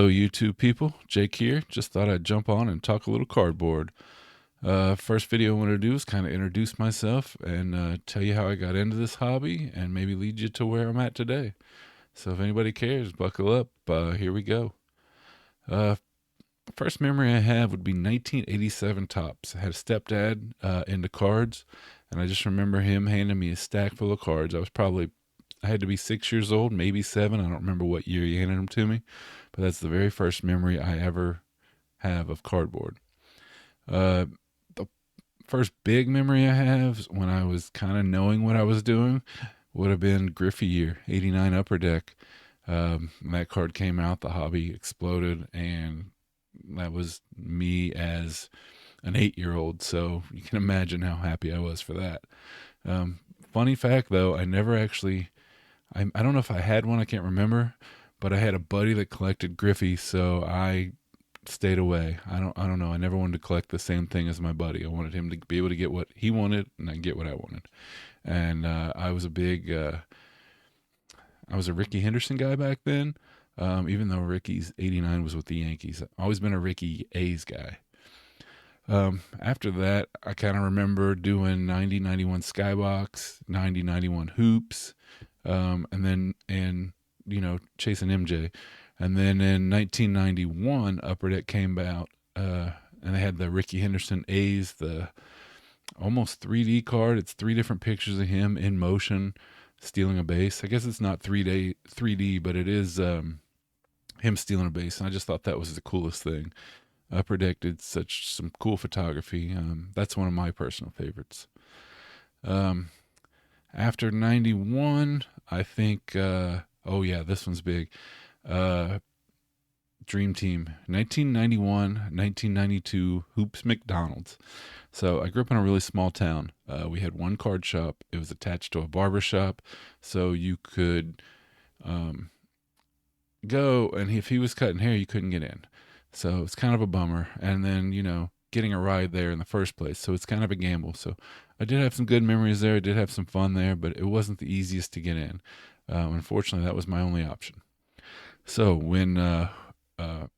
Hello, YouTube people. Jake here. Just thought I'd jump on and talk a little cardboard. First video I want to do is kind of introduce myself and tell you how I got into this hobby and maybe lead you to where I'm at today. So if anybody cares, buckle up. Here we go. Uh, First memory I have would be 1987 Tops. I had a stepdad into cards, and I just remember him handing me a stack full of cards. I had to be 6 years old, maybe seven. I don't remember what year he handed them to me, but that's the very first memory I ever have of cardboard. Uh, the first big memory I have when I was kind of knowing what I was doing would have been Griffey year, 89 Upper Deck. When that card came out, the hobby exploded, and that was me as an 8 year old. So you can imagine how happy I was for that. Funny fact though, I never actually, I don't know if I had one, I can't remember, but I had a buddy that collected Griffey, so I stayed away. I don't know. I never wanted to collect the same thing as my buddy. I wanted him to be able to get what he wanted and I get what I wanted. And I was a Ricky Henderson guy back then. Even though Ricky's 89 was with the Yankees, I've always been a Ricky A's guy. After that, I kind of remember doing 90-91 Skybox, 90-91 Hoops, and chasing MJ. And then in 1991, Upper Deck came out, and they had the Ricky Henderson A's, the almost 3D card. It's three different pictures of him in motion stealing a base. I guess it's not 3D, but it is him stealing a base. And I just thought that was the coolest thing. Upper Deck did some cool photography. That's one of my personal favorites. Um, After 91, I think, oh yeah, this one's big. Uh, Dream Team, 1991, 1992, Hoops McDonald's. So I grew up in a really small town. We had one card shop. It was attached to a barber shop. So you could um, go, and if he was cutting hair, you couldn't get in. So it's kind of a bummer. And then, getting a ride there in the first place. So it's kind of a gamble. So I did have some good memories there. I did have some fun there, but it wasn't the easiest to get in. Unfortunately, that was my only option. So when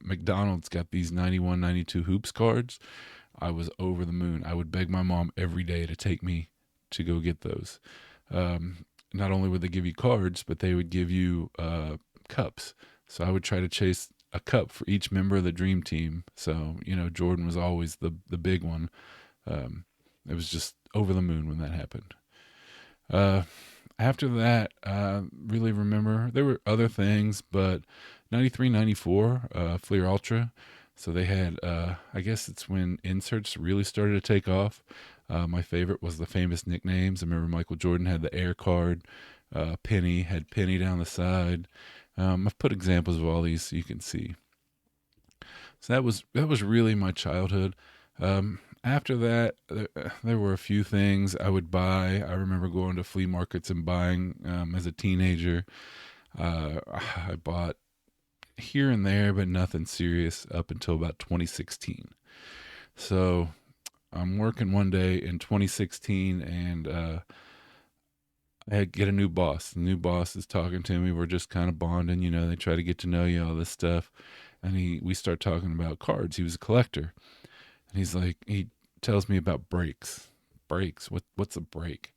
McDonald's got these 91, 92 Hoops cards, I was over the moon. I would beg my mom every day to take me to go get those. Not only would they give you cards, but they would give you cups. So I would try to chase a cup for each member of the dream team. So, Jordan was always the big one. It was just over the moon when that happened. Uh, After that, I really remember there were other things, but 93, 94, Fleer Ultra. So they had, I guess it's when inserts really started to take off. My favorite was the famous nicknames. I remember Michael Jordan had the Air card. Penny had Penny down the side. I've put examples of all these so you can see. So that was really my childhood. After that, there were a few things I would buy. I remember going to flea markets and buying as a teenager. I bought here and there, but nothing serious up until about 2016. So I'm working one day in 2016, and I get a new boss. The new boss is talking to me. We're just kind of bonding, They try to get to know you, all this stuff, and we start talking about cards. He was a collector, and he tells me about breaks. Breaks. What's a break?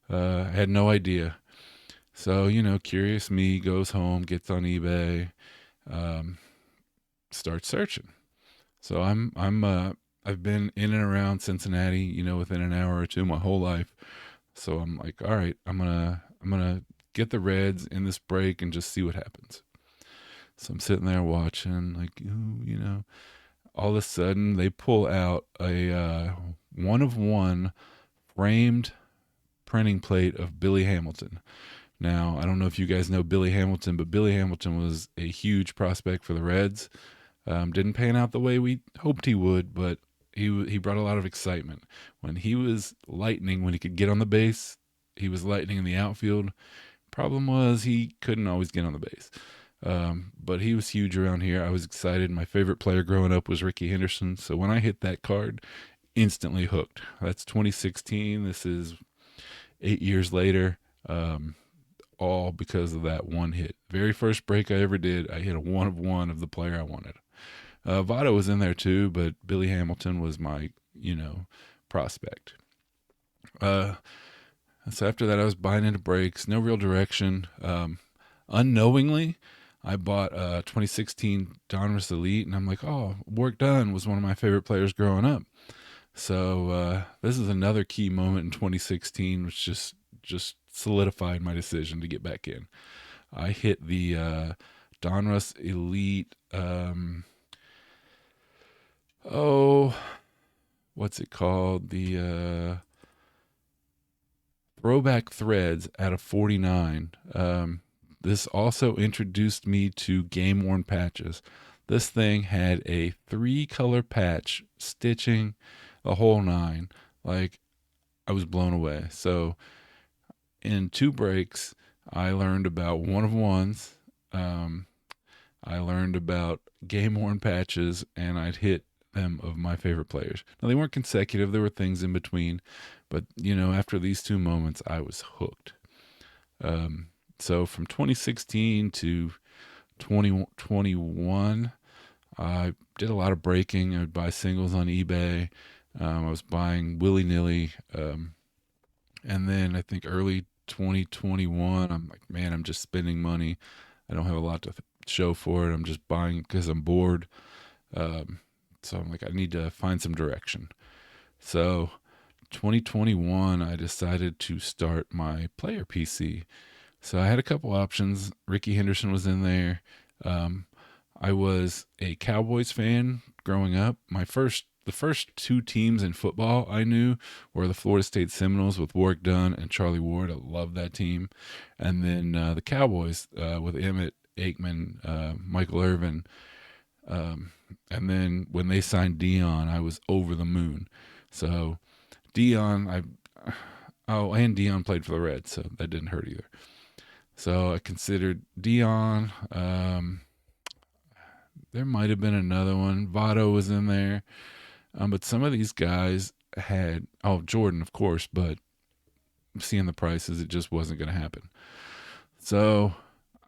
I had no idea. So curious me goes home, gets on eBay, um, starts searching. So I've been in and around Cincinnati, within an hour or two my whole life. So I'm like, all right, I'm gonna get the Reds in this break and just see what happens. So I'm sitting there watching, like, ooh, all of a sudden they pull out a one of one framed printing plate of Billy Hamilton. Now, I don't know if you guys know Billy Hamilton, but Billy Hamilton was a huge prospect for the Reds. Didn't pan out the way we hoped he would, but he brought a lot of excitement. When he was lightning, when he could get on the base, he was lightning in the outfield. Problem was he couldn't always get on the base. But he was huge around here. I was excited. My favorite player growing up was Ricky Henderson. So when I hit that card, instantly hooked. That's 2016. This is 8 years later. all because of that one hit. Very first break I ever did, I hit a 1 of 1 of the player I wanted. Votto was in there too, but Billy Hamilton was my, prospect. So after that, I was buying into breaks, no real direction. Unknowingly, I bought 2016 Donruss Elite, and I'm like, oh, Work Done was one of my favorite players growing up. So this is another key moment in 2016, which just solidified my decision to get back in. I hit the Donruss Elite. What's it called? The Throwback Threads out of 49. This also introduced me to Game Worn patches. This thing had a 3-color patch, stitching, the whole 9. Like, I was blown away. So, in 2 breaks, I learned about 1 of 1s. I learned about Game Worn patches, and I'd hit them of my favorite players. Now, they weren't consecutive. There were things in between. But, after these 2 moments, I was hooked. So from 2016 to 2021, I did a lot of breaking. I would buy singles on eBay. I was buying willy-nilly. And then I think early 2021, I'm like, man, I'm just spending money. I don't have a lot to show for it. I'm just buying because I'm bored. So I'm like, I need to find some direction. So 2021, I decided to start my player PC. So I had a couple options. Ricky Henderson was in there. I was a Cowboys fan growing up. The first 2 teams in football I knew were the Florida State Seminoles with Warrick Dunn and Charlie Ward. I loved that team. And then the Cowboys with Emmett Aikman, Michael Irvin. And then when they signed Dion, I was over the moon. So Dion, and Dion played for the Reds, so that didn't hurt either. So I considered Dion. There might have been another one. Votto was in there. But some of these guys had, Jordan, of course, but seeing the prices, it just wasn't going to happen. So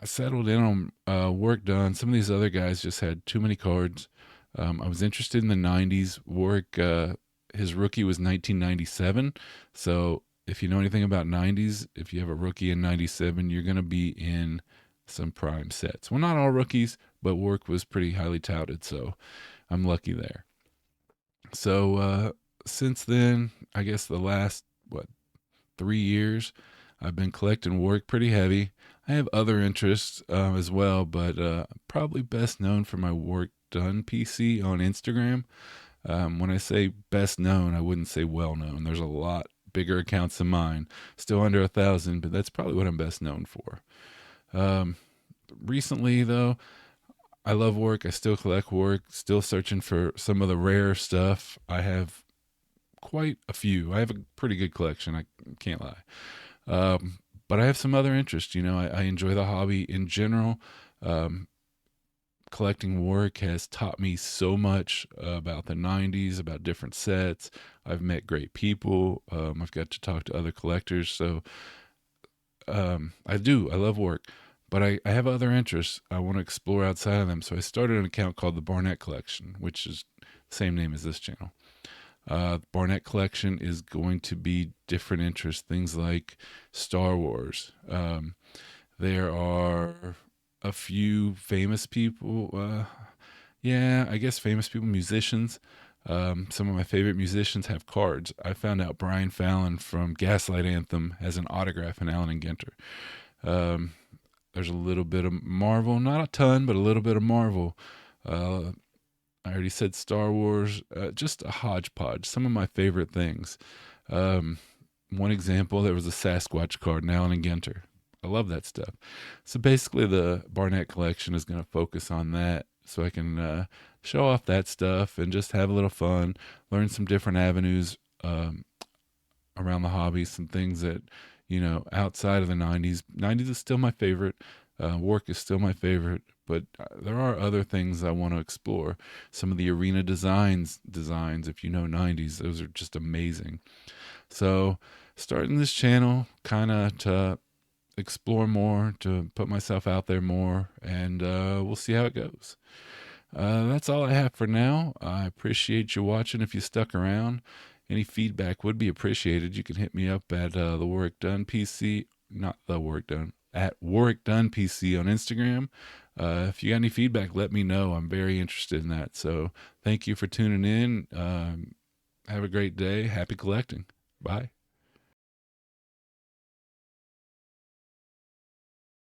I settled in on Work Done. Some of these other guys just had too many cards. I was interested in the 90s. Warwick, his rookie was 1997. So if you know anything about 90s, if you have a rookie in 97, you're going to be in some prime sets. Well, not all rookies, but Warwick was pretty highly touted, so I'm lucky there. So since then, I guess the last, 3 years, I've been collecting Warwick pretty heavy. I have other interests as well, but probably best known for my Warwick Done PC on Instagram. When I say best known, I wouldn't say well known. There's a lot bigger accounts than mine, still under 1,000, but that's probably what I'm best known for. Recently, though, I love Warwick. I still collect Warwick, still searching for some of the rare stuff. I have quite a few. I have a pretty good collection, I can't lie. But I have some other interests. I enjoy the hobby in general. Collecting Warwick has taught me so much about the 90s, about different sets. I've met great people. I've got to talk to other collectors. So I love Warwick, but I have other interests. I want to explore outside of them. So I started an account called the Barnett Collection, which is the same name as this channel. Barnett Collection is going to be different interests, things like Star Wars. There are a few famous people. I guess famous people, musicians. Some of my favorite musicians have cards. I found out Brian Fallon from Gaslight Anthem has an autograph in Allen and Ginter. There's a little bit of Marvel, not a ton, but a little bit of Marvel. I already said Star Wars, just a hodgepodge. Some of my favorite things. One example, there was a Sasquatch card in Allen and Ginter. I love that stuff. So basically the Barnett Collection is going to focus on that so I can show off that stuff and just have a little fun, learn some different avenues around the hobby, some things that, outside of the 90s. 90s is still my favorite. Work is still my favorite, but there are other things I want to explore. Some of the arena designs, if you know 90s, those are just amazing. So starting this channel kind of to explore more, to put myself out there more, and we'll see how it goes. That's all I have for now. I appreciate you watching. If you stuck around, any feedback would be appreciated. You can hit me up at the Warwick Dunn PC, not the Warwick Dunn, at Warwick Dunn PC on Instagram. If you got any feedback, let me know. I'm very interested in that. So thank you for tuning in. Have a great day. Happy collecting. Bye.